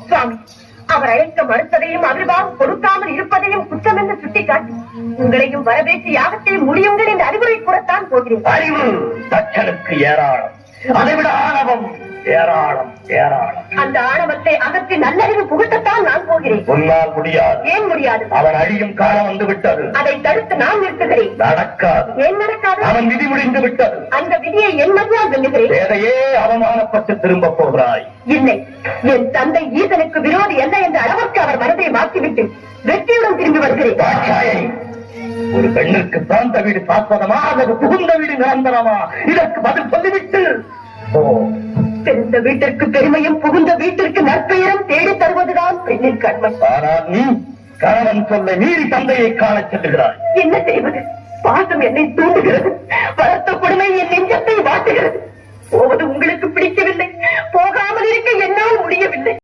சுவாமி, அவர் அழைக்க மறுத்ததையும் அவிர்வாகம் கொடுக்காமல் இருப்பதையும் குற்றம் என்று சுட்டிக்காட்டி உங்களையும் வரவேற்று யாகத்தை முடியுங்கள் என்று அறிவுரை கூறத்தான் போகிறேன். அறிவு தச்சனுக்கு ஏராளம், அதைவிட ஆணவம் ஏராளம் ஏராளம். அந்த ஆணவத்தை அகற்றி நல்லறிவு புகட்டத்தான் நான் போகிறேன். உன்னால் முடியாது. ஏன் முடியாது? அவன் அழியும் காலம் வந்து விட்டது. அதை தடுத்து நான் நிறுத்துகிறேன். நடக்காது. ஏன் நடக்காது? அவன் விதி முடிந்து விட்டது. அந்த விதியை என் மதியால் வெல்லுகிறேன். வேதையே அவமானப்பட்டு திரும்ப போகிறாய். இல்லை, என் தந்தை ஈசனுக்கு விரோதி என்ன என்ற அளவுக்கு அவர் மனதை மாற்றிவிட்டு வெற்றியுடன் திரும்பி வருகிறேன். ஒரு பெண்ணுக்கு பிறந்த வீடு சாஸ்வதமா அல்லது புகுந்த வீடு நிரந்தரமா? இதற்கு பதில் சொல்லிவிட்டு பிறந்த வீட்டிற்கு பெருமையும் புகுந்த வீட்டிற்கு நற்பெயரும் தேடி தருவதுதான் பெண்ணின் கடமை. ஆனால் நீ கணவன் சொல்ல மீறி தந்தையை காணச் செல்லுகிறாய். என்ன செய்வது? பாசம் என்னை தூண்டுகிறது, வளர்த்த கொடுமை என் நெஞ்சத்தை வாட்டுகிறது. போவது உங்களுக்கு பிடிக்கவில்லை, போகாமல் இருக்க என்னால் முடியவில்லை.